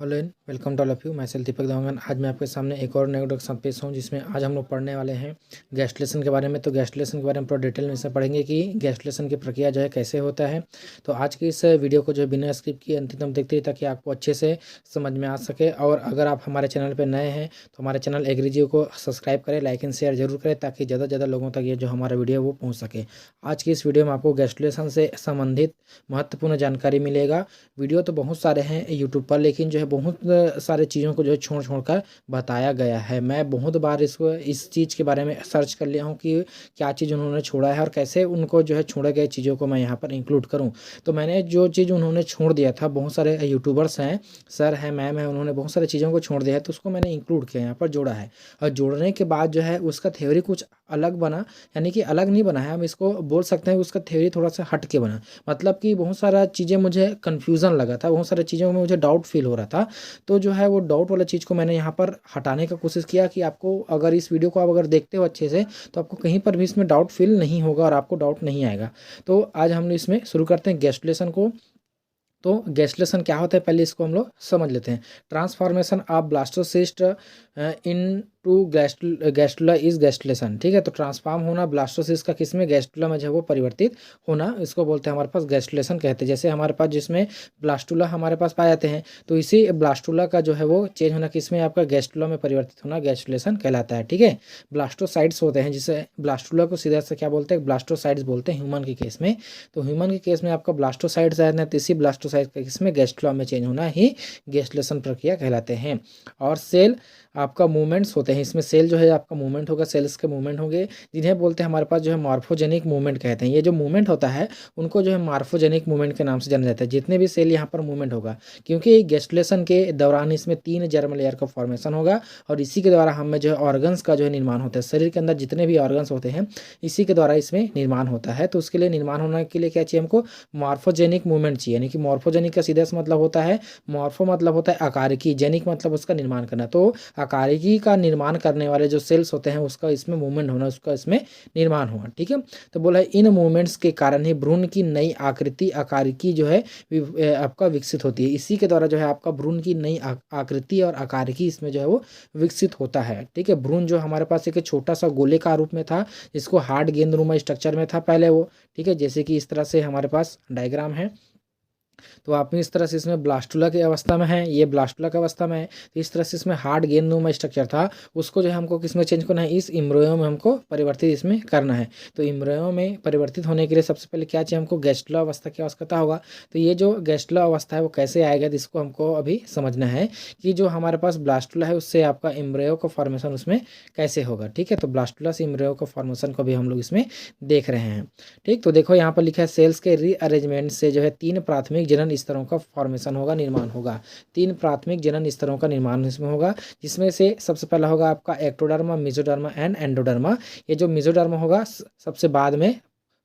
Hello and welcome to all of you. मैं सेल दीपक देवांगन। आज मैं आपके सामने एक और नए के साथ पेश हूँ, जिसमें आज हम लोग पढ़ने वाले हैं गैस्ट्रेशन के बारे में। तो गैस्ट्रेशन के बारे में पूरा डिटेल में इसमें पढ़ेंगे कि गैस्ट्रेशन की प्रक्रिया जो है कैसे होता है। तो आज की इस वीडियो को जो है बिना स्किप किए अंत तक देखते हैं, ताकि आपको अच्छे से समझ में आ सके। और अगर आप हमारे चैनल पर नए हैं तो हमारे चैनल एग्रीजियो को सब्सक्राइब करें, लाइक एंड शेयर जरूर करें, ताकि ज़्यादा से ज़्यादा लोगों तक ये जो हमारा वीडियो है वो पहुँच सके। आज की इस वीडियो में आपको गैस्ट्रेशन से संबंधित महत्वपूर्ण जानकारी मिलेगा। वीडियो तो बहुत सारे हैं यूट्यूब पर, लेकिन जो है बहुत सारे चीज़ों को जो है छोड़ कर बताया गया है। मैं बहुत बार इस चीज़ के बारे में सर्च कर लिया हूँ कि क्या चीज़ उन्होंने छोड़ा है और कैसे उनको जो है छोड़े गए चीज़ों को मैं यहाँ पर इंक्लूड करूँ। तो मैंने जो चीज़ उन्होंने छोड़ दिया था, बहुत सारे यूट्यूबर्स हैं, सर हैं, मैम है, उन्होंने बहुत सारी चीज़ों को छोड़ दिया है, तो उसको मैंने इंक्लूड किया, यहाँ पर जोड़ा है। और जोड़ने के बाद जो है उसका थ्योरी कुछ अलग बना, यानी कि अलग नहीं बना है, हम इसको बोल सकते हैं उसका थ्योरी थोड़ा सा हट के बना। मतलब कि बहुत सारा चीज़ें मुझे कन्फ्यूज़न लगा था, बहुत सारी चीज़ों में मुझे डाउट फील हो रहा था। तो जो है वो डाउट वाला चीज़ को मैंने यहाँ पर हटाने का कोशिश किया कि आपको अगर इस वीडियो को आप अगर देखते हो अच्छे से, तो आपको कहीं पर भी इसमें डाउट फील नहीं होगा और आपको डाउट नहीं आएगा। तो आज हम इसमें शुरू करते हैं गैस्ट्रेशन को। तो गैस्ट्रेशन क्या होता है, पहले इसको हम लोग समझ लेते हैं। Transformation of blastocyst into gastrula is gastrulation. ठीक है, तो ट्रांसफॉर्म होना ब्लास्टोसिस्ट का किसमें, गैस्ट्रुला में जो है वो परिवर्तित होना, इसको बोलते हैं हमारे पास गैस्ट्रेशन कहते हैं। जैसे हमारे पास जिसमें ब्लास्टुला हमारे पास पाए जाते हैं, तो इसी ब्लास्टुला का जो है वो चेंज होना किसमें, आपका गैस्ट्रुला में परिवर्तित होना गैस्ट्रेशन कहलाता है। ठीक है, ब्लास्टोसाइड्स होते हैं, जिसे ब्लास्टुला को सीधा से क्या बोलते हैं, ब्लास्टोसाइड्स बोलते हैं ह्यूमन के केस में। तो ह्यूमन के केस में आपका ब्लास्टोसाइड्स रहते हैं, तो इसी ब्लास्टोसाइड का किसमें, गैस्ट्रुला में चेंज होना ही गैस्ट्रेशन प्रक्रिया कहलाते हैं। और सेल आपका मूवमेंट्स होते हैं, इसमें सेल जो है आपका मूवमेंट होगा, सेल्स के मूवमेंट होंगे, जिन्हें बोलते हैं हमारे पास जो है मॉर्फोजेनिक मूवमेंट कहते हैं। ये जो मूवमेंट होता है उनको जो है मॉर्फोजेनिक मूवमेंट के नाम से जाना जाता है, जितने भी सेल यहाँ पर मूवमेंट होगा। क्योंकि गैस्ट्रेशन के दौरान इसमें 3 जर्म लेयर का फॉर्मेशन होगा, और इसी के द्वारा हमें जो है ऑर्गन्स का जो है निर्माण होता है। शरीर के अंदर जितने भी ऑर्गन्स होते हैं इसी के द्वारा इसमें निर्माण होता है। तो उसके लिए निर्माण होने के लिए क्या चाहिए हमको, मॉर्फोजेनिक मूवमेंट चाहिए। यानी कि मॉर्फोजेनिक का सीधा सा मतलब होता है, मॉर्फो मतलब होता है आकारिकी, जेनिक मतलब उसका निर्माण करना। तो आकारिकी का निर्माण करने वाले जो सेल्स होते हैं उसका इसमें मूवमेंट होना, उसका इसमें निर्माण होना। ठीक है, तो बोला इन मूवमेंट्स के कारण ही भ्रूण की नई आकृति आकारिकी जो है आपका विकसित होती है। इसी के द्वारा जो है आपका भ्रूण की नई आकृति और आकारिकी इसमें जो है वो विकसित होता है। ठीक है, भ्रूण जो हमारे पास एक छोटा सा गोले का रूप में था, जिसको हार्ड गेंदनुमा स्ट्रक्चर में था पहले वो। ठीक है, जैसे कि इस तरह से हमारे पास डायग्राम है, तो आप इस तरह से इसमें ब्लास्टुला की अवस्था में है, ये ब्लास्टुला की अवस्था में है। तो इस तरह से इसमें हार्ड गेंदनुमा स्ट्रक्चर था, उसको जो है हमको किसमें चेंज करना है, इस इम्ब्रियो में हमको परिवर्तित इसमें करना है। तो इम्ब्रियो में परिवर्तित होने के लिए सबसे पहले क्या चाहिए हमको, गैस्ट्रुला अवस्था की आवश्यकता होगा। तो ये जो गैस्ट्रुला अवस्था है वो कैसे आएगा, तो इसको हमको अभी समझना है कि जो हमारे पास ब्लास्टुला है उससे आपका इम्ब्रियो का फॉर्मेशन उसमें कैसे होगा। ठीक है, तो ब्लास्टुला से इम्ब्रियो का फॉर्मेशन को भी हम लोग इसमें देख रहे हैं। ठीक, तो देखो यहाँ पर लिखा है सेल्स के रीअरेंजमेंट से जो है 3 प्राथमिक जनन स्तरों का फॉर्मेशन होगा, निर्माण होगा। 3 प्राथमिक जनन स्तरों का निर्माण इसमें होगा, जिसमें से सबसे पहला होगा आपका एक्टोडर्मा, मेसोडर्मा एंड एंडोडर्मा। ये जो मेसोडर्मा होगा सबसे बाद में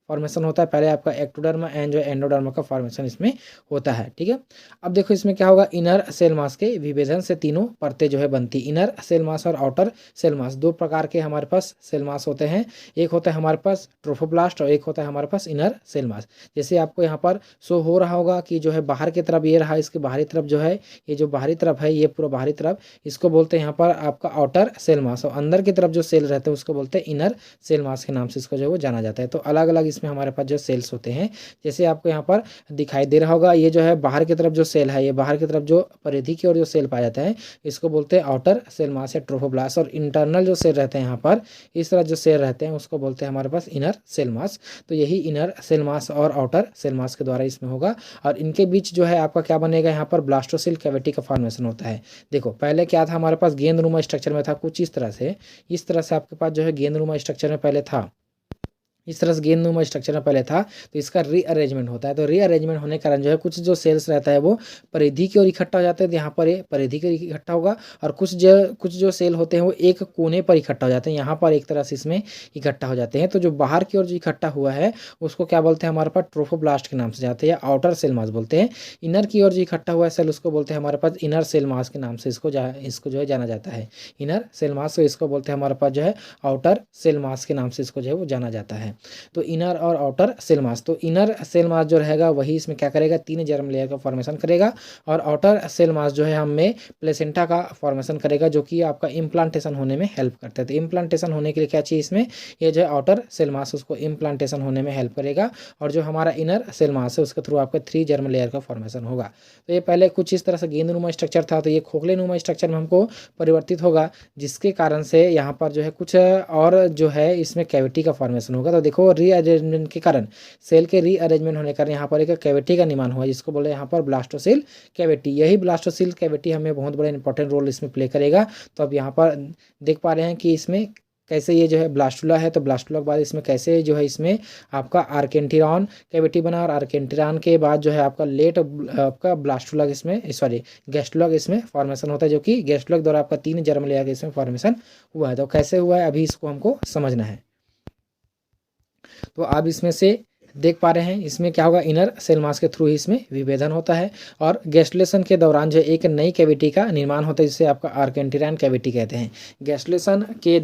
फॉर्मेशन होता है, पहले आपका एक्टोडर्मा एंड जो एंडोडर्मा का फॉर्मेशन इसमें होता है। ठीक है, अब देखो इसमें क्या होगा, इनर सेल मास के विभेदन से तीनों परतें जो है बनती। इनर सेल मास और आउटर सेल मास, 2 प्रकार के हमारे पास सेल मास होते हैं। एक होता है हमारे पास ट्रोफोब्लास्ट और एक होता है हमारे पास इनर सेल मास। जैसे आपको यहाँ पर शो हो रहा होगा कि जो है बाहर की तरफ ये रहा, इसके बाहरी तरफ जो है, ये जो बाहरी तरफ है ये पूरा बाहरी तरफ, इसको बोलते हैं यहाँ पर आपका आउटर सेल मास। और अंदर की तरफ जो सेल रहते हैं उसको बोलते हैं इनर सेल मास के नाम से इसको जो है वो जाना जाता है। तो अलग अलग इसमें हमारे पास जो सेल्स होते हैं, जैसे आपको यहाँ पर दिखाई दे रहा होगा, ये जो है बाहर की तरफ जो सेल है, ये बाहर की तरफ जो परिधि की ओर जो सेल पाया जाता है इसको बोलते हैं आउटर सेल मास या ट्रोफोब्लास्ट। और इंटरनल जो सेल रहते हैं यहाँ पर इस तरह जो सेल रहते हैं उसको बोलते हैं हमारे पास इनर सेल मास। तो यही इनर सेल मास और आउटर सेल मास के द्वारा इसमें होगा, और इनके बीच जो है आपका क्या बनेगा, यहाँ पर ब्लास्टोसिल कैविटी का फॉर्मेशन होता है। देखो पहले क्या था हमारे पास, गेंदनुमा स्ट्रक्चर में था कुछ इस तरह से आपके पास जो है गेंदनुमा स्ट्रक्चर में पहले था, इस तरह से गेंदनुमा स्ट्रक्चर में पहले था। तो इसका रीअरेंजमेंट होता है, तो रीअरेंजमेंट होने के कारण जो है कुछ जो सेल्स रहता है वो परिधि की ओर इकट्ठा हो जाते हैं, तो यहाँ पर ये परिधि की ओर इकट्ठा होगा। और कुछ जो सेल होते हैं वो एक कोने पर इकट्ठा हो जाते हैं, यहाँ पर एक तरह से इसमें इकट्ठा हो जाते हैं। तो जो बाहर की ओर जो इकट्ठा हुआ है उसको क्या बोलते हैं, हमारे पास ट्रोफोब्लास्ट के नाम से जाते हैं या आउटर सेल मास बोलते हैं। इनर की ओर जो इकट्ठा हुआ है सेल उसको बोलते हैं हमारे पास इनर सेल मास के नाम से इसको जो है जाना जाता है। इनर सेल मास को इसको बोलते हैं हमारे पास जो है आउटर सेल मास के नाम से इसको जो है वो जाना जाता है। तो इनर और आउटर सेल मास, तो इनर सेल मास जो रहेगा वही इसमें क्या करेगा, 3 जर्म लेयर का फॉर्मेशन करेगा, और आउटर सेल मास जो है हमें प्लेसेंटा का फॉर्मेशन करेगा, जो कि आपका इम्प्लांटेशन होने में हेल्प करता है। तो इम्प्लांटेशन होने के लिए क्या चाहिए इसमें, ये जो है आउटर सेल मास उसको इम्प्लांटेशन होने में हेल्प करेगा, और जो हमारा इनर सेल मास है उसके थ्रू आपका 3 जर्म लेयर का फॉर्मेशन होगा। तो ये पहले कुछ इस तरह से गेंदनुमा स्ट्रक्चर था, तो ये खोखले नुमा स्ट्रक्चर में हमको परिवर्तित होगा, जिसके कारण से यहाँ पर जो है कुछ और जो है इसमें कैविटी का फॉर्मेशन होगा। तो देखो रीअरेंजमेंट के कारण, सेल के रीअरेंजमेंट होने के कारण यहाँ पर एक कैविटी का निर्माण हुआ, जिसको बोले यहाँ पर ब्लास्टोसिल कैविटी। यही ब्लास्टोसिल कैविटी हमें बहुत बड़ा इंपॉर्टेंट रोल इसमें प्ले करेगा। तो अब यहाँ पर देख पा रहे हैं कि इसमें कैसे ये जो है ब्लास्टुला है, तो ब्लास्टुला के बाद इसमें कैसे जो है इसमें आपका आर्केंटिरॉन कैविटी बना, और आर्केंटिरॉन के बाद जो है आपका लेट आपका ब्लास्टुला इसमें सॉरी गैस्ट्रुला इसमें फॉर्मेशन होता है, जो कि गैस्ट्रुला द्वारा आपका 3 जर्म लेयर का इसमें फॉर्मेशन हुआ है। तो कैसे हुआ है अभी इसको हमको समझना है। तो आप इसमें से देख पा रहे हैं इसमें क्या होगा, इनर सेल मास के थ्रू ही इसमें विभेदन होता है, और गैस्ट्रुलेशन के दौरान जो एक नई कैविटी का निर्माण होता है, जिसे आपका आर्केंटिरॉन कैविटी कहते हैं। गैस्ट्रुलेशन के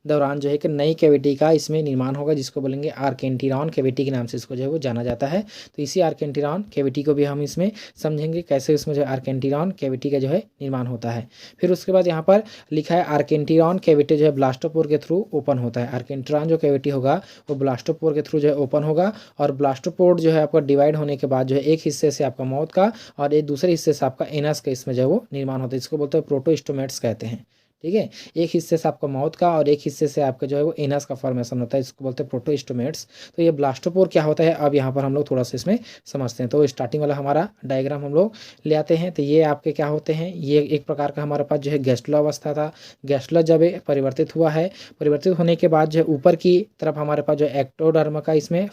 दौरान जो है एक नई कैविटी का इसमें निर्माण होगा, जिसको बोलेंगे आर्केंटिरॉन कैविटी के नाम से इसको जो है वो जाना जाता है। तो इसी आर्केंटिरॉन कैविटी को भी हम इसमें समझेंगे कैसे उसमें जो आर्केंटिरॉन कैविटी का जो है निर्माण होता है। फिर उसके बाद यहाँ पर लिखा है आर्केंटिरॉन कैविटी जो है ब्लास्टोपोर के थ्रू ओपन होता है। आर्केंटिरॉन जो कैविटी होगा वो ब्लास्टोपोर के थ्रू जो है ओपन होगा, और ब्लास्टोपोर जो है आपका डिवाइड होने के बाद जो है एक हिस्से से आपका माउथ का और एक दूसरे हिस्से से आपका एनस का इसमें जो है वो निर्माण होता है, इसको बोलते हैं प्रोटोस्टोमेट्स कहते हैं। ठीक है, एक हिस्से से आपका माउथ का और एक हिस्से से आपका जो है वो एनस का फॉर्मेशन होता है, इसको बोलते हैं प्रोटोस्टोमेट्स। तो ये ब्लास्टोपोर क्या होता है अब यहाँ पर हम लोग थोड़ा सा इसमें समझते हैं। तो स्टार्टिंग वाला हमारा डायग्राम हम लोग ले आते हैं। तो ये आपके क्या होते हैं, ये एक प्रकार का हमारे पास जो है गैस्ट्रुला अवस्था था। गैस्ट्रुला जब परिवर्तित हुआ है, परिवर्तित होने के बाद जो है ऊपर की तरफ हमारे पास जो एक्टोडर्म का इसमें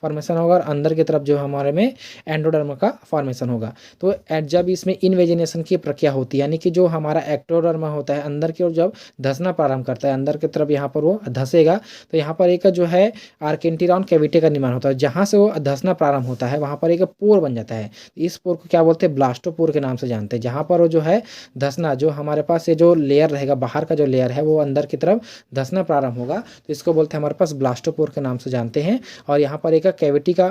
फॉर्मेशन होगा, और अंदर की तरफ जो हमारे में एंडोडर्म का फॉर्मेशन होगा। तो जब इसमें इनवेजिनेशन की प्रक्रिया होती है, यानी कि जो हमारा एक्टोडर्म होता है अंदर की ओर जब धंसना प्रारंभ करता है, अंदर की तरफ यहाँ पर वो धंसेगा, तो यहाँ पर एक जो है आर्केंटिरॉन कैविटी का निर्माण होता है। जहाँ से वो धंसना प्रारंभ होता है वहाँ पर एक पोर बन जाता है। इस पोर को क्या बोलते हैं, ब्लास्टोपोर के नाम से जानते हैं। जहाँ पर वो जो है धंसना, जो हमारे पास ये जो लेयर रहेगा बाहर का जो लेयर है वो अंदर की तरफ धंसना प्रारंभ होगा, तो इसको बोलते हैं हमारे पास ब्लास्टोपोर के नाम से जानते हैं। और यहाँ पर एक कैविटी का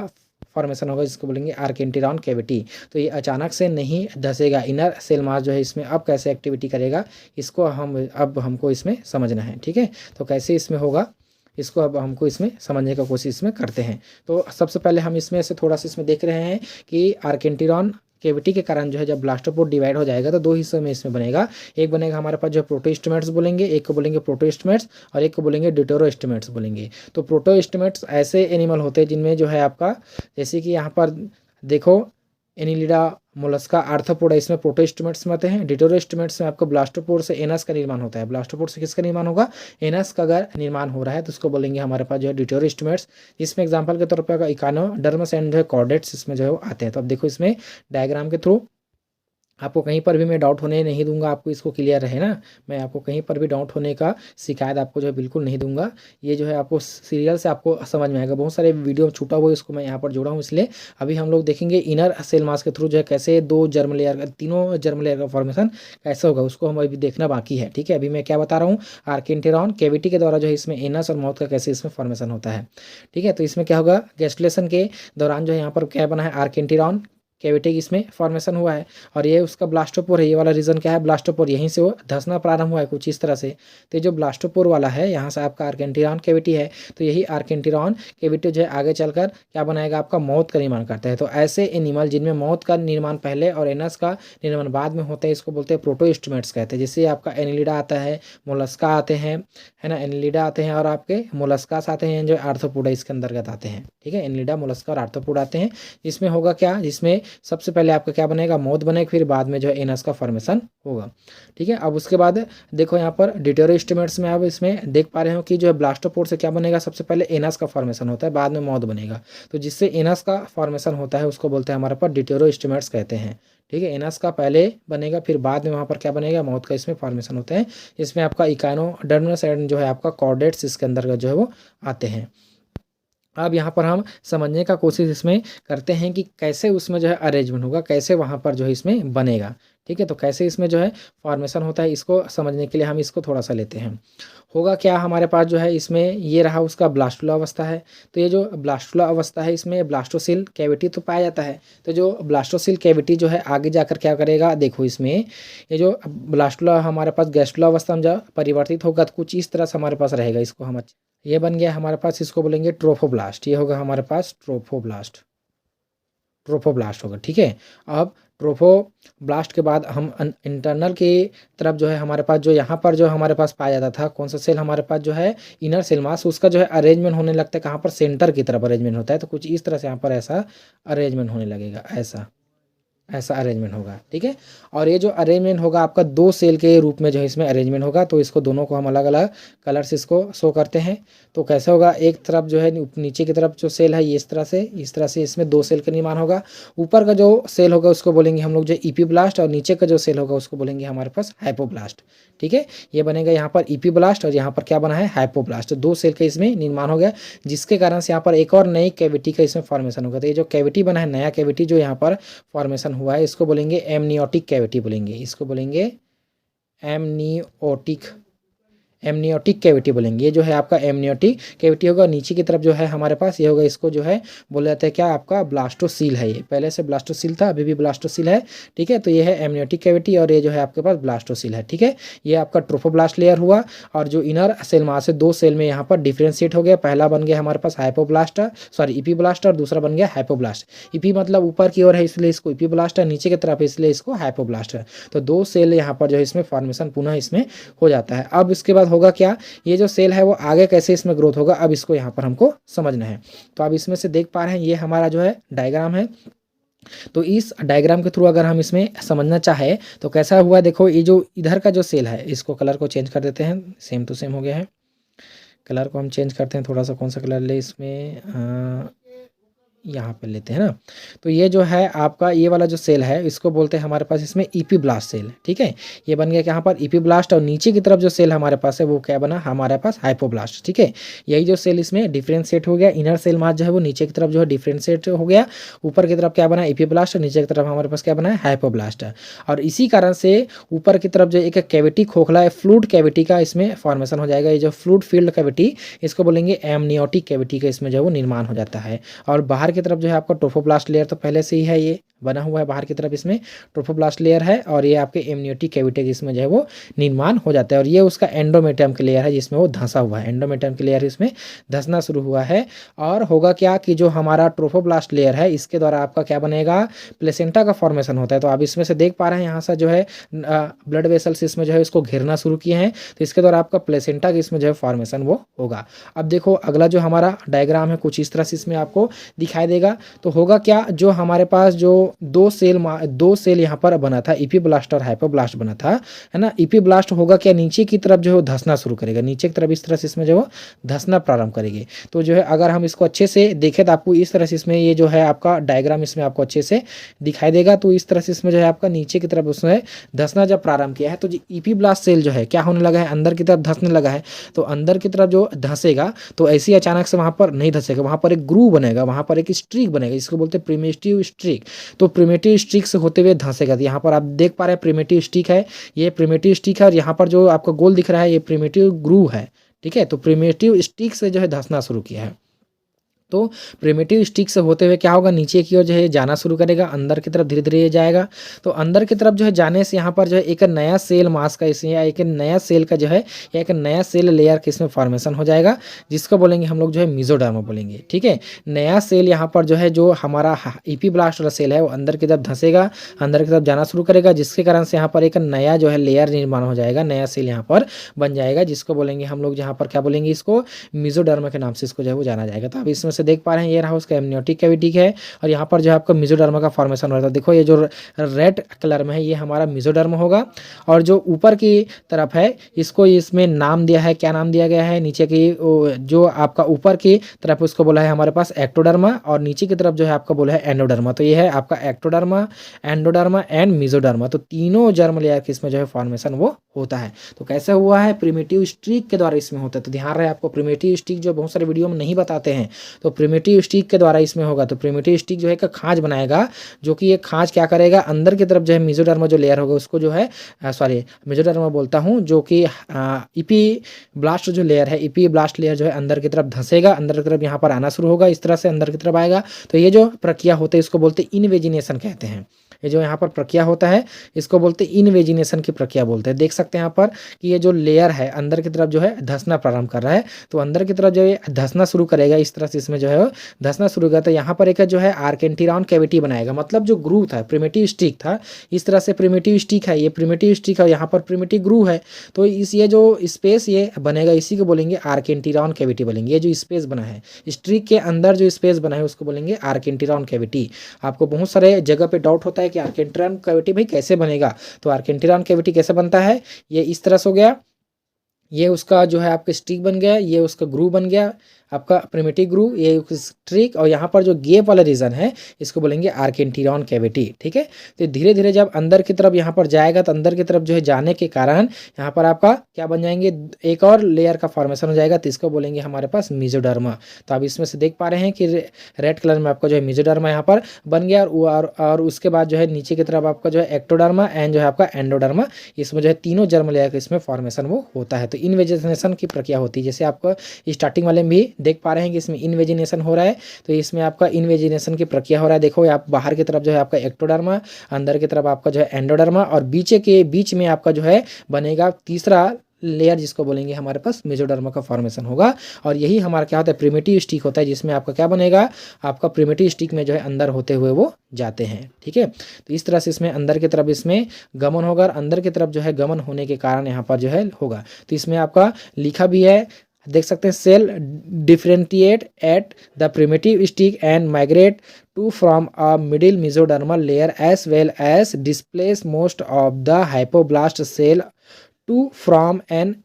फॉर्मेशन होगा, जिसको बोलेंगे आर्केंटिरॉन कैविटी। तो ये अचानक से नहीं धंसेगा, इनर सेल मास जो है इसमें अब कैसे एक्टिविटी करेगा, इसको हमको इसमें समझना है। ठीक है, तो कैसे इसमें होगा इसको अब हमको इसमें समझने का कोशिश इसमें करते हैं। तो सबसे पहले हम इसमें से थोड़ा सा इसमें देख रहे हैं कि आर्केंटिरॉन कैविटी के कारण जो है जब ब्लास्टोपोर डिवाइड हो जाएगा तो 2 हिस्सों में इसमें बनेगा। एक बनेगा हमारे पास जो प्रोटोस्टोमेट्स बोलेंगे, एक को बोलेंगे प्रोटोस्टोमेट्स और एक को बोलेंगे डिटोरोस्टोमेट्स बोलेंगे। तो प्रोटोस्टोमेट्स ऐसे एनिमल होते हैं जिनमें जो है आपका, जैसे कि यहाँ पर देखो एनिलिडा, मोलस्का, आर्थ्रोपोडा इसमें प्रोटोस्टोमेट्स में आते हैं। डिटोरोस्टोमेट्स में आपको ब्लास्टोपोर से एनस का निर्माण होता है। ब्लास्टोपोर से किसका निर्माण होगा, एनस का अगर निर्माण हो रहा है तो उसको बोलेंगे हमारे पास जो है डिटोरोस्टोमेट्स। इसमें एग्जांपल के तौर पर इकानोडर्मस एंड जो है कॉर्डेट्स इसमें जो है वो आते हैं। तो अब देखो इसमें डायग्राम के थ्रू आपको कहीं पर भी मैं डाउट होने नहीं दूंगा, आपको इसको क्लियर रहे ना, मैं आपको कहीं पर भी डाउट होने का शिकायत आपको जो है बिल्कुल नहीं दूंगा। ये जो है आपको सीरियल से आपको समझ में आएगा। बहुत सारे वीडियो छूटा हुआ है, इसको मैं यहाँ पर जोड़ा हूँ, इसलिए अभी हम लोग देखेंगे इनर सेल मास के थ्रू जो है कैसे 2 जर्म लेयर, 3 जर्म लेयर का फॉर्मेशन कैसे होगा, उसको हम अभी देखना बाकी है। ठीक है, अभी मैं क्या बता रहा हूँ, आर्केंटिरॉन कैविटी के द्वारा जो है इसमें एनस और माउथ का कैसे इसमें फॉर्मेशन होता है। ठीक है, तो इसमें क्या होगा, गैस्ट्रुलेशन के दौरान जो है यहाँ पर क्या बना है, आर्केंटिरॉन कैविटी इसमें फॉर्मेशन हुआ है, और ये उसका ब्लास्टोपोर है। ये वाला रीजन क्या है, ब्लास्टोपोर, यहीं से वो धंसना प्रारंभ हुआ है कुछ इस तरह से। तो जो ब्लास्टोपोर वाला है यहाँ से आपका आर्केंटिरॉन कैविटी है, तो यही आर्केंटिरॉन कैविटी जो है आगे चलकर क्या बनाएगा, आपका मौत का निर्माण करता है। तो ऐसे एनिमल जिनमें मौत का निर्माण पहले और एनस का निर्माण बाद में होता है, इसको बोलते हैं प्रोटोस्टोमेट्स कहते हैं। जैसे आपका एनिलिडा आता है, मोलस्का आते हैं, है ना, एनिलिडा आते हैं और आपके मोलस्कास आते हैं जो आर्थ्रोपोडा इसके अंतर्गत आते हैं। ठीक है, एनिलिडा, मोलस्का और आर्थ्रोपोडा आते हैं। इसमें होगा क्या, जिसमें सबसे पहले आपका क्या बनेगा, मौत बनेगा, फिर बाद में जो है एनस का फॉर्मेशन होगा। ठीक है, अब उसके बाद देखो यहाँ पर डिटोरोस्टोमेट्स में अब इसमें देख पा रहे हो कि जो है ब्लास्टोपोर से क्या बनेगा, सबसे पहले एनस का फॉर्मेशन होता है, बाद में मौत बनेगा। तो जिससे एनस का फॉर्मेशन होता है उसको बोलते हैं हमारे पास डिटोरोस्टोमेट्स कहते हैं। ठीक है, एनस का पहले बनेगा, फिर बाद में वहाँ पर क्या बनेगा, मौत का इसमें फॉर्मेशन होता है। इसमें आपका इकानोडर्मस एंड जो है आपका कॉर्डेट्स इसके अंदर जो है वो आते हैं। अब यहाँ पर हम समझने का कोशिश इसमें करते हैं कि कैसे उसमें जो है अरेंजमेंट होगा, कैसे वहाँ पर जो है इसमें बनेगा। ठीक है, तो कैसे इसमें जो है फॉर्मेशन होता है इसको समझने के लिए हम इसको थोड़ा सा लेते हैं। होगा क्या हमारे पास जो है इसमें ये रहा उसका ब्लास्टुला अवस्था है। तो ये जो ब्लास्टुला अवस्था है इसमें ब्लास्टोसिल कैविटी तो पाया जाता है। तो जो ब्लास्टोसिल कैविटी जो है आगे जाकर क्या करेगा, देखो इसमें ये जो ब्लास्टुला हमारे पास गैस्ट्रुला अवस्था में जब परिवर्तित होगा तो कुछ इस तरह से हमारे पास रहेगा। इसको हम ये बन गया हमारे पास, इसको बोलेंगे ट्रोफोब्लास्ट। ये होगा हमारे पास ट्रोफोब्लास्ट, ट्रोफोब्लास्ट होगा। ठीक है, अब ट्रोफोब्लास्ट के बाद हम इंटरनल की तरफ जो है हमारे पास जो यहाँ पर जो हमारे पास पाया जाता था कौन सा सेल हमारे पास जो है इनर सेल मास, उसका जो है अरेंजमेंट होने लगता है कहाँ पर, सेंटर की तरफ अरेंजमेंट होता है। तो कुछ इस तरह से यहाँ पर ऐसा अरेंजमेंट होने लगेगा, ऐसा ऐसा अरेंजमेंट होगा। ठीक है, और ये जो अरेंजमेंट होगा आपका दो सेल के रूप में जो है इसमें अरेंजमेंट होगा। तो इसको दोनों को हम अलग अलग कलर से इसको शो करते हैं। तो कैसे होगा, एक तरफ जो है नीचे की तरफ जो सेल है ये इस तरह से इसमें दो सेल का निर्माण होगा। ऊपर का जो सेल होगा उसको बोलेंगे हम लोग जो इपीब्लास्ट, और नीचे का जो सेल होगा उसको बोलेंगे हमारे पास हाइपोब्लास्ट। ठीक है, ये बनेगा यहाँ पर इपीब्लास्ट और यहाँ पर क्या बना है हाइपोब्लास्ट। दो सेल का इसमें निर्माण हो गया, जिसके कारण से यहाँ पर एक और नई कैविटी का इसमें फॉर्मेशन होगा। तो ये जो कैविटी बना है, नया कैविटी जो यहाँ पर फॉर्मेशन हुआ है, इसको बोलेंगे एमनियोटिक कैविटी बोलेंगे। इसको बोलेंगे एमनियोटिक कैविटी बोलेंगे। ये जो है आपका एमनियोटिक कैविटी होगा। नीचे की तरफ जो है हमारे पास ये होगा, इसको जो है बोला जाता है क्या, आपका ब्लास्टोसील है। ये पहले से ब्लास्टोसील था, अभी भी ब्लास्टोसील है। ठीक है, तो ये है एमनियोटिक कैविटी और ये जो है आपके पास ब्लास्टोसील है। ठीक है, ये आपका ट्रोफोब्लास्ट लेयर हुआ। और जो इनर सेल मास है, दो सेल में यहाँ पर डिफ्रेंशिएट हो गया। पहला बन गया हमारे पास हाइपोब्लास्ट, सॉरी इपीब्लास्ट, और दूसरा बन गया हाइपोब्लास्ट। इपी मतलब ऊपर की ओर है इसलिए इसको इपीब्लास्ट है, नीचे की तरफ इसलिए इसको हाइपोब्लास्ट है। तो दो सेल यहाँ पर जो है इसमें फॉर्मेशन पुनः इसमें हो जाता है। अब इसके बाद होगा क्या, ये जो सेल है वो आगे कैसे इसमें ग्रोथ होगा, अब इसको यहाँ पर हमको समझना है। तो आप इसमें से देख पा रहे हैं ये हमारा जो है डायग्राम है। तो इस डायग्राम के थ्रू अगर हम इसमें समझना चाहे तो कैसा हुआ, देखो ये जो इधर का जो सेल है, इसको कलर को चेंज कर देते हैं, सेम टू सेम हो गया है। कलर को हम चेंज करते हैं थोड़ा सा, कौन सा कलर ले इसमें, यहाँ पे लेते हैं ना। तो ये जो है आपका ये वाला जो सेल है इसको बोलते हैं हमारे पास इसमें इपीब्लास्ट सेल। ठीक है, ये बन गया यहाँ पर इपीब्लास्ट, और नीचे की तरफ जो सेल हमारे पास है वो क्या बना हमारे पास हाइपोब्लास्ट। ठीक है, यही जो सेल इसमें डिफ्रेंशिएट हो गया, इनर सेल मास जो है वो नीचे की तरफ जो है डिफ्रेंशिएट हो गया, ऊपर की तरफ क्या बना इपीब्लास्ट, और नीचे की तरफ हमारे पास क्या बना है हाइपोब्लास्ट। और इसी कारण से ऊपर की तरफ जो एक कैविटी खोखला है, फ्लूइड कैविटी का इसमें फॉर्मेशन हो जाएगा। ये जो फ्लूइड फील्ड कैविटी इसको बोलेंगे एमनियोटिक कैविटी का इसमें जो है वो निर्माण हो जाता है। और बाहर की तरफ जो है आपका ट्रोफोब्लास्ट लेयर तो पहले से ही है, ये बना हुआ है बाहर की तरफ, इसमें ट्रोफोब्लास्ट लेयर है। और ये आपके एमनियोटिक कैविटी इसमें जो है वो निर्माण हो जाता है। और ये उसका एंडोमेट्रियम का लेयर है जिसमें वो धंसा हुआ है, एंडोमेट्रियम का लेयर इसमें धंसना शुरू हुआ है। और होगा क्या कि जो हमारा ट्रोफोब्लास्ट लेयर है इसके द्वारा आपका क्या बनेगा, प्लेसेंटा का फॉर्मेशन होता है। तो आप इसमें से देख पा रहे हैं यहाँ से जो है ब्लड वेसल्स इसमें जो है इसको घेरना शुरू किए हैं, तो इसके द्वारा आपका प्लेसेंटा की इसमें जो है फॉर्मेशन वो होगा। अब देखो अगला जो हमारा डायग्राम है कुछ इस तरह से इसमें आपको दिखाई देगा। तो होगा क्या, जो हमारे पास जो दो सेल यहाँ पर बना था, इपीब्लास्ट और हाइपोब्लास्ट बना था, है ना। इपीब्लास्ट होगा क्या, नीचे की तरफ जो है धंसना शुरू करेगा, नीचे की तरफ इस तरह से इसमें जो है धंसना प्रारंभ करेगी। तो जो है अगर हम इसको अच्छे से देखें तो आपको इस तरह से इसमें ये जो है आपका डायग्राम इसमें आपको अच्छे से दिखाई देगा। तो इस तरह से इसमें जो है आपका नीचे की तरफ उसमें धंसना जब प्रारंभ किया है तो जो इपीब्लास्ट सेल जो है क्या होने लगा है, अंदर की तरफ धंसने लगा है। तो अंदर की तरफ जो धंसेगा तो ऐसे ही अचानक से वहाँ पर नहीं धंसेगा, वहाँ पर एक ग्रूव बनेगा, वहाँ पर एक स्ट्रीक बनेगा, इसको बोलते हैं प्रिमिटिव स्ट्रीक। तो प्रिमिटिव स्ट्रीक से होते हुए धंसेगा। तो यहाँ पर आप देख पा रहे हैं प्रिमिटिव स्ट्रीक है, ये प्रिमिटिव स्ट्रीक है, और यहाँ पर जो आपका गोल दिख रहा है ये प्रिमिटिव ग्रूव है। ठीक है, तो प्रिमिटिव स्ट्रीक से जो है धंसना शुरू किया है। तो प्रिमिटिव स्टिक से होते हुए क्या होगा, नीचे की ओर जो है जाना शुरू करेगा, अंदर की तरफ धीरे धीरे ये जाएगा। तो अंदर की तरफ जो है जाने से यहाँ पर जो है एक नया सेल मास का इसमें, या एक नया सेल का जो है या एक नया सेल लेयर का इसमें फॉर्मेशन हो जाएगा, जिसको बोलेंगे हम लोग जो है मेसोडर्म बोलेंगे। ठीक है, नया सेल यहाँ पर जो है जो हमारा इपीब्लास्ट वाला सेल है वो अंदर की तरफ धंसेगा, अंदर की तरफ जाना शुरू करेगा, जिसके कारण से यहाँ पर एक नया जो है लेयर निर्माण हो जाएगा, नया सेल यहाँ पर बन जाएगा, जिसको बोलेंगे हम लोग यहाँ पर क्या बोलेंगे, इसको मेसोडर्म के नाम से इसको जो है वो जाना जाएगा। तो अब इसमें से देख पा रहे हैं ये रहा उसका एमनियोटिक कैविटी है, और यहाँ पर जो है आपका मेसोडर्म का फॉर्मेशन हो रहा था। देखो ये जो रेड कलर में है ये हमारा मेसोडर्म होगा, और जो ऊपर की तरफ है इसको इसमें नाम दिया है, क्या नाम दिया गया है, नीचे की जो आपका ऊपर की तरफ उसको बोला है हमारे पास एक्टोडर्मा, और नीचे की तरफ जो है आपका बोला है एंडोडर्मा। तो ये है आपका एक्टोडर्मा, एंडोडर्मा एंड मेसोडर्मा। तो तीनों जर्म लेयर की इसमें जो है फॉर्मेशन वो होता है। तो कैसे हुआ है, प्रिमिटिव स्ट्रीक के द्वारा इसमें होता है। तो ध्यान रहे आपको, प्रिमिटिव स्ट्रीक जो बहुत सारे वीडियो में नहीं बताते हैं, तो प्रिमिटिव स्ट्रीक के द्वारा इसमें होगा। तो प्रिमिटिव स्ट्रीक जो है एक खाज बनाएगा, जो कि ये खाज क्या करेगा, अंदर की तरफ जो है मेसोडर्मा जो लेयर होगा उसको जो है सॉरी मेसोडर्मा बोलता हूँ, जो कि ईपी ब्लास्ट जो लेयर है, ईपी ब्लास्ट लेयर जो है अंदर की तरफ धंसेगा, अंदर की तरफ यहाँ पर आना शुरू होगा, इस तरह से अंदर की तरफ आएगा। तो ये जो प्रक्रिया होती है इसको बोलते हैं इनवेजिनेशन कहते हैं। ये जो यहाँ पर प्रक्रिया होता है इसको बोलते हैं इनवेजिनेशन की प्रक्रिया बोलते हैं। देख सकते हैं यहाँ पर कि ये जो लेयर है अंदर की तरफ जो है धंसना प्रारंभ कर रहा है, तो अंदर की तरफ जो है धंसना शुरू करेगा, इस तरह से इसमें जो है धंसना शुरू करेगा। तो यहाँ पर एक जो है आर्केंटिरॉन कैविटी बनाएगा, मतलब जो ग्रू था, प्रिमिटिव स्टिक था, इस तरह से प्रिमिटिव स्टिक है, ये प्रिमिटिव स्टिक है, यहाँ पर प्रिमिटिव ग्रू है। तो इस ये जो स्पेस ये बनेगा इसी को बोलेंगे आर्केंटिरॉन कैविटी बोलेंगे। ये जो स्पेस बना है स्ट्रिक के अंदर जो स्पेस बना है उसको बोलेंगे आर्केंटिरॉन कैविटी। आपको बहुत सारे जगह पे डाउट होता है कि आर्केंटिरॉन कैविटी भाई कैसे बनेगा, तो आर्केंटिरॉन कैविटी कैसे बनता है, ये इस तरह से हो गया, ये उसका जो है आपका स्टिक बन गया, ये उसका ग्रू बन गया आपका प्रिमिटिव ग्रू, ये स्ट्रिक, और यहाँ पर जो गैप वाला रीजन है इसको बोलेंगे आर्केंटिरॉन कैविटी। ठीक है, तो धीरे धीरे जब अंदर की तरफ यहाँ पर जाएगा तो अंदर की तरफ जो है जाने के कारण यहाँ पर आपका क्या बन जाएंगे, एक और लेयर का फॉर्मेशन हो जाएगा, तो इसको बोलेंगे हमारे पास मेसोडर्मा। तो आप इसमें से देख पा रहे हैं कि रेड कलर में आपका जो है मेसोडर्मा यहाँ पर बन गया, और उसके बाद जो है नीचे की तरफ आपका जो है एक्टोडर्मा एंड जो है आपका एंडोडर्मा, इसमें जो है तीनों जर्म लेयर का इसमें फॉर्मेशन वो होता है। तो इनवेजिनेशन की प्रक्रिया होती है, जैसे आपको स्टार्टिंग वाले में भी देख पा रहे हैं कि इसमें इनवेजिनेशन हो रहा है, तो इसमें आपका इनवेजिनेशन की प्रक्रिया हो रहा है। देखो आप बाहर की तरफ जो है आपका एक्टोडर्मा, अंदर की तरफ आपका जो है एंडोडर्मा, और बीच में आपका जो है बनेगा तीसरा लेयर जिसको बोलेंगे हमारे पास मेसोडर्मा का फॉर्मेशन होगा। और यही हमारा क्या होता है, प्रिमिटिव स्टिक होता है, जिसमें आपका क्या बनेगा, आपका प्रिमिटिव स्टिक में जो है अंदर होते हुए वो जाते हैं। ठीक है, तो इस तरह से इसमें अंदर की तरफ इसमें गमन होगा, और अंदर की तरफ जो है गमन होने के कारण यहाँ पर जो है होगा। तो इसमें आपका लिखा भी है, देख सकते हैं, cell differentiate at the primitive stick and migrate to from a middle mesodermal layer as well as displace most of the hypoblast cell to from an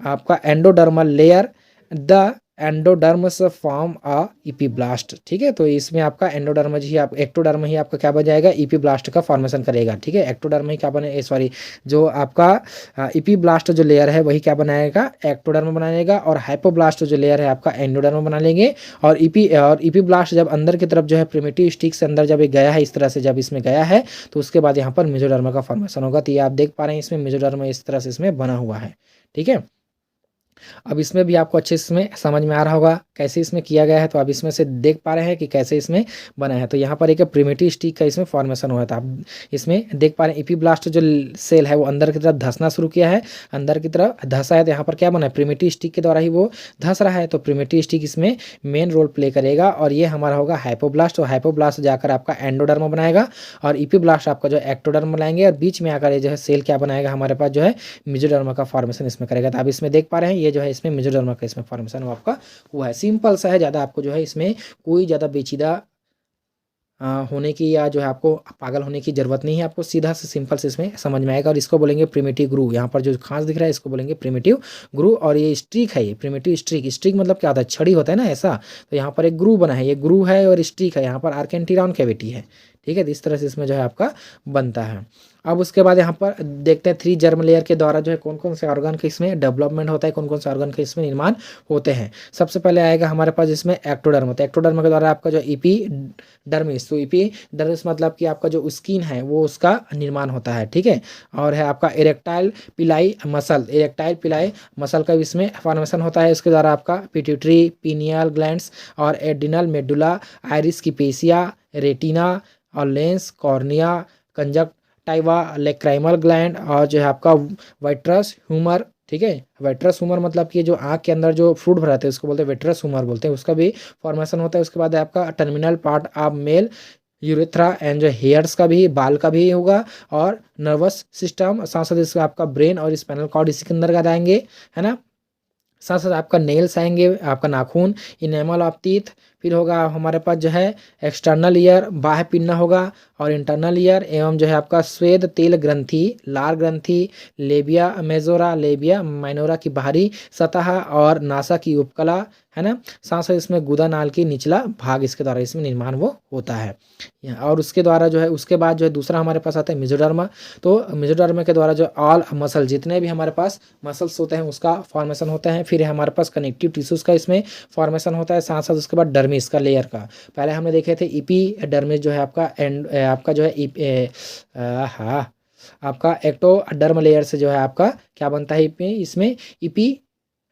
आपका endodermal layer, the endoderms form a epiblast. ठीक है, तो इसमें आपका endoderm ही आप ectoderm ही आपका क्या बन जाएगा, इपीब्लास्ट का फॉर्मेशन करेगा। ठीक है, एक्टोडर्म ही क्या बने, सॉरी जो आपका इपीब्लास्ट जो लेयर है वही क्या बनाएगा, एक्टोडर्म बनाएगा, और हाइपोब्लास्ट जो लेयर है आपका एंडोडर्म बना लेंगे। और इपीब्लास्ट जब अंदर की तरफ जो है प्रिमिटिव स्टिक से अंदर जब गया है, इस तरह से जब इसमें गया है, तो उसके बाद यहाँ पर मेसोडर्मा का फॉर्मेशन होगा। तो ये आप देख पा रहे हैं इसमें मेसोडर्मा इस तरह से इसमें बना हुआ है। ठीक है, अब इसमें भी आपको अच्छे से इसमें समझ में आ रहा होगा कैसे इसमें किया गया है। तो आप इसमें से देख पा रहे हैं कि कैसे इसमें बना है। तो यहाँ पर एक प्रिमिटिव स्टिक का इसमें फॉर्मेशन हुआ था, आप इसमें देख पा रहे हैं इपीब्लास्ट जो सेल है वो अंदर की तरफ धंसना शुरू किया है, अंदर की तरफ धंसा है, तो यहाँ पर क्या बना है, प्रिमिटिव स्टिक के द्वारा ही वो धंस रहा है। तो प्रिमिटिव स्टिक इसमें मेन रोल प्ले करेगा, और ये हमारा होगा हाइपोब्लास्ट, और हाइपोब्लास्ट जाकर आपका एंडोडर्म बनाएगा, और इपीब्लास्ट आपका जो एक्टोडर्म बनाएंगे, और बीच में आकर ये जो है सेल क्या बनाएगा, हमारे पास जो है मेसोडर्मा का फॉर्मेशन इसमें करेगा। तो आप इसमें देख पा रहे हैं ये जो है इसमें मेसोडर्मा का इसमें फॉर्मेशन आपका हुआ है। सिंपल सा है, ज़्यादा आपको जो है इसमें कोई ज़्यादा पेचीदा होने की या जो है आपको पागल होने की जरूरत नहीं है, आपको सीधा से सिंपल से इसमें समझ में आएगा। और इसको बोलेंगे प्रिमिटिव ग्रू, यहाँ पर जो खास दिख रहा है इसको बोलेंगे प्रिमिटिव ग्रू। और ये स्ट्रिक है, ये प्रिमिटिव स्ट्रिक, स्ट्रिक मतलब क्या होता है, छड़ी होता है ना ऐसा, तो यहाँ पर एक ग्रू बना है, ये ग्रू है और स्ट्रिक है, यहाँ पर आर्केंटिरॉन कैविटी है। ठीक है, तो इस तरह से इसमें जो है आपका बनता है। अब उसके बाद यहाँ पर देखते हैं 3 जर्म लेयर के द्वारा जो है कौन कौन से ऑर्गन के इसमें डेवलपमेंट होता है, कौन कौन से ऑर्गन के इसमें निर्माण होते हैं। सबसे पहले आएगा हमारे पास इसमें एक्टोडर्म होता है। एक्टोडर्म के द्वारा आपका जो इपीडर्मिस, तो इपीडर्मिस मतलब कि आपका जो स्किन है वो उसका निर्माण होता है। ठीक है, और है आपका इरेक्टाइल पिलाई मसल, इरेक्टाइल पिलाई मसल का इसमें फॉर्मेशन होता है। इसके द्वारा आपका पिट्यूटरी, पीनियल ग्लैंड्स और एड्रिनल मेडुला, आइरिस की पेशिया, रेटिना और lens, cornea, conjunctiva, lacrimal gland, और जो है आपका वाइट्रस ह्यूमर। ठीक है, वाइट्रस ह्यूमर मतलब कि जो आँख के अंदर जो फ्लूइड भराते हैं उसको बोलते हैं वाइट्रस ह्यूमर बोलते हैं, उसका भी फॉर्मेशन होता है। उसके बाद आपका terminal part of male urethra and जो हेयर्स का भी, बाल का भी होगा, और नर्वस सिस्टम, साथ साथ इसका आपका ब्रेन और स्पाइनल कॉर्ड इसी के अंदर आएंगे, है ना। साथ साथ आपका नेल्स आएंगे, आपका नाखून, इनेमल ऑफ टीथ, फिर होगा हमारे पास जो है एक्सटर्नल ईयर, बाह्य पिन्ना होगा, और इंटरनल ईयर एवं जो है आपका स्वेद तेल ग्रंथि, लार ग्रंथि, लेबिया मेजोरा, लेबिया माइनोरा की बाहरी सतह और नासा की उपकला, है ना। साथ साथ इसमें गुदा नाल की निचला भाग इसके द्वारा इसमें निर्माण वो होता है। और उसके द्वारा जो है उसके बाद जो है दूसरा हमारे पास आता है मेसोडर्मा। तो मेसोडर्मा के द्वारा जो ऑल मसल, जितने भी हमारे पास मसल्स होते हैं उसका फॉर्मेशन होता है। फिर हमारे पास कनेक्टिव टिश्यूज़ का इसमें फॉर्मेशन होता है। साथ साथ उसके बाद डर्मिस का लेयर का, पहले हमने देखे थे इपी डर्मिस जो है आपका एंड आपका जो है हाँ आपका एक्टोडर्म लेयर से जो है आपका क्या बनता है, इसमें इपी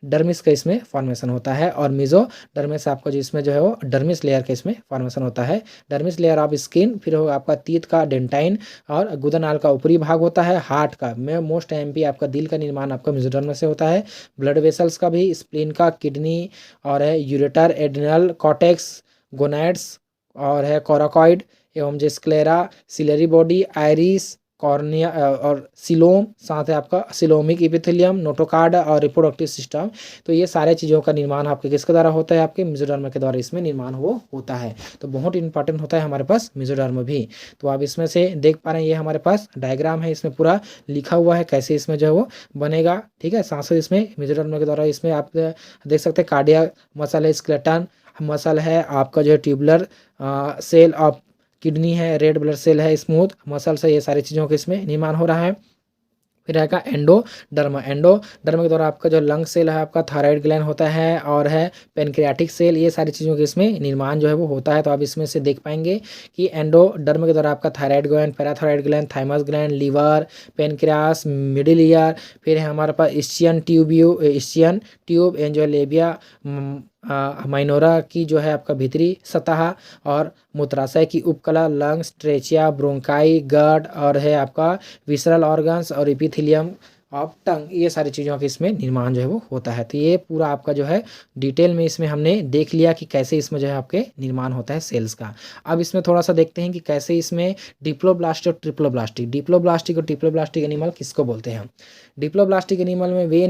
डर्मिस का इसमें फॉर्मेशन होता है। और मिजो डर्मिस आपका जो इसमें जो है वो डर्मिस लेयर का इसमें फॉर्मेशन होता है। डर्मिस लेयर ऑफ स्किन, फिर होगा आपका तीत का डेंटाइन और गुदनाल का ऊपरी भाग होता है। हार्ट का में मोस्ट एमपी आपका दिल का निर्माण आपका मेसोडर्म से होता है। ब्लड वेसल्स का भी, स्प्लीन का, किडनी और है यूरेटर, एड्रिनल कॉर्टेक्स, गोनाड्स और है कोराकॉइड एवं जो sclera, ciliary body, iris, cornea और सिलोम, साथ है आपका सिलोमिक इपिथेलियम, नोटोकार्ड और रिप्रोडक्टिव सिस्टम। तो ये सारे चीज़ों का निर्माण आपके किसके द्वारा होता है, आपके मेसोडर्म के द्वारा इसमें निर्माण वो होता है। तो बहुत इंपॉर्टेंट होता है हमारे पास मेसोडर्म भी। तो आप इसमें से देख पा रहे हैं, ये हमारे पास डायग्राम है, इसमें पूरा लिखा हुआ है कैसे इसमें जो है वो बनेगा, ठीक है। साथ साथ इसमें मेसोडर्म के द्वारा इसमें आप देख सकते हैं कार्डियक मसल है, स्केलेटन मसल है, आपका जो है ट्यूबुलर सेल ऑफ किडनी है, रेड ब्लड सेल है, स्मूथ मसल्स है, ये सारी चीज़ों के इसमें निर्माण हो रहा है। फिर आएगा एंडोडर्मा। एंडोडर्मा के द्वारा आपका जो लंग सेल है, आपका थायराइड ग्लैंड होता है और है पेनक्रियाटिक सेल, ये सारी चीज़ों के इसमें निर्माण जो है वो होता है। तो आप इसमें से देख पाएंगे कि एंडोडर्मा के द्वारा आपका thyroid gland, parathyroid gland, thymus gland, liver, pancreas, middle ear, फिर है हमारे पास इस्चियन ट्यूब एंड जो है लेबिया माइनोरा की जो है आपका भीतरी सतह, और मूत्राशय की उपकला, लंग्स, ट्रेचिया, ब्रोंकाई, गट और है आपका विसरल ऑर्गन्स और इपिथेलियम ऑफ टंग, ये सारी चीज़ों के इसमें निर्माण जो है वो होता है। तो ये पूरा आपका जो है डिटेल में इसमें हमने देख लिया कि कैसे इसमें जो है आपके निर्माण होता है सेल्स का। अब इसमें थोड़ा सा देखते हैं कि कैसे इसमें डिप्लोब्लास्ट और डिप्लोब्लास्टिक और ट्रिप्लोब्लास्टिक एनिमल किसको बोलते हैं हम। डिप्लोब्लास्टिक एनिमल में वे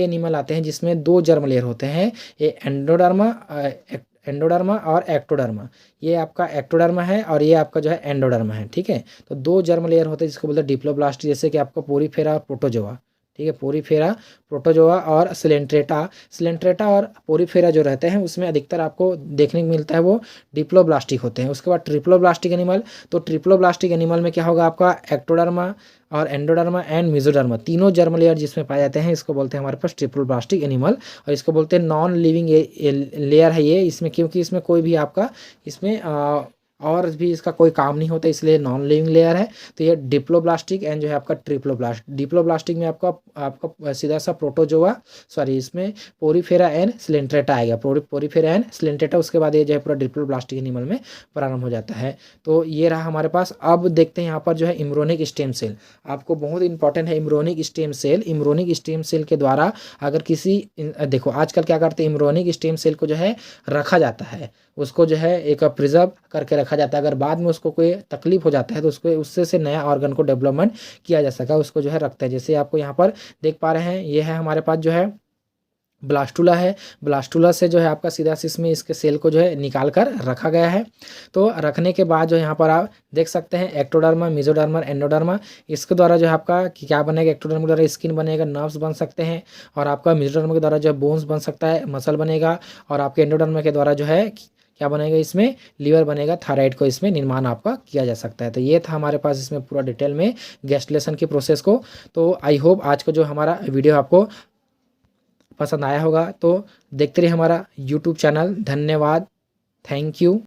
एनिमल आते हैं जिसमें दो जर्म लेयर होते हैं, ये एंडोडर्मा और एक्टोडर्मा। ये आपका एक्टोडर्मा है और ये आपका जो है एंडोडर्मा है, ठीक है। तो दो जर्म लेयर होते हैं जिसको बोलते हैं डिप्लोब्लास्ट, जैसे कि आपका पोरीफेरा, प्रोटोजोआ, ठीक है। पोरीफेरा, प्रोटोजोआ और सिलेंट्रेटा और पोरीफेरा जो रहते हैं उसमें अधिकतर आपको देखने को मिलता है वो डिप्लोब्लास्टिक होते हैं। उसके बाद ट्रिप्लोब्लास्टिक एनिमल, तो ट्रिप्लोब्लास्टिक एनिमल में क्या होगा आपका एक्टोडर्मा और एंडोडर्मा एंड मेसोडर्मा, तीनों जर्म लेयर जिसमें पाए जाते हैं इसको बोलते हैं हमारे पास ट्रिप्लोब्लास्टिक एनिमल। और इसको बोलते हैं नॉन लिविंग लेयर है ये, इसमें क्योंकि इसमें कोई भी आपका इसमें और भी इसका कोई काम नहीं होता, इसलिए नॉन लिविंग लेयर है। तो ये डिप्लोब्लास्टिक एंड जो है आपका ट्रिप्लोब्लास्ट। डिप्लोब्लास्टिक में आपका सीधा सा प्रोटोजोआ, सॉरी इसमें पोरीफेरा एंड सिलेंट्रेटा आएगा, पोरीफेरा एंड सिलेंट्रेटा, उसके बाद ये जो है पूरा डिप्लोब्लास्टिक एनिमल में प्रारंभ हो जाता है। तो ये रहा हमारे पास। अब देखते हैं यहाँ पर जो है इम्ब्रोनिक स्टेम सेल, आपको बहुत इंपॉर्टेंट है इम्ब्रोनिक स्टेम सेल। इम्ब्रोनिक स्टेम सेल के द्वारा अगर किसी, देखो आजकल क्या करते हैं, इम्ब्रोनिक स्टेम सेल को जो है रखा जाता है, उसको जो है एक प्रिजर्व करके रखा जाता है। अगर बाद में उसको कोई तकलीफ हो जाता है तो उसको उससे से नया ऑर्गन को डेवलपमेंट किया जा सका, उसको जो है रखते हैं। जैसे आपको यहाँ पर देख पा रहे हैं, ये है हमारे पास जो है ब्लास्टुला है, ब्लास्टुला से जो है आपका सीधा इसमें इसके सेल को जो है निकाल कर रखा गया है। तो रखने के बाद जो यहाँ पर आप देख सकते हैं एक्टोडर्मा, मेसोडर्मा, एंडोडर्मा, इसके द्वारा जो है आपका क्या बनेगा, एक्टोडर्मा के द्वारा स्किन बनेगा, नर्व्स बन सकते हैं, और आपका मेसोडर्मा के द्वारा जो है बोन्स बन सकता है, मसल बनेगा, और आपके एंडोडर्मा के द्वारा जो है क्या बनेगा, इसमें लीवर बनेगा, थायराइड को इसमें निर्माण आपका किया जा सकता है। तो ये था हमारे पास इसमें पूरा डिटेल में गैस्ट्रुलेशन की प्रोसेस को। तो आई होप आज का जो हमारा वीडियो आपको पसंद आया होगा। तो देखते रहिए हमारा यूट्यूब चैनल। धन्यवाद, थैंक यू।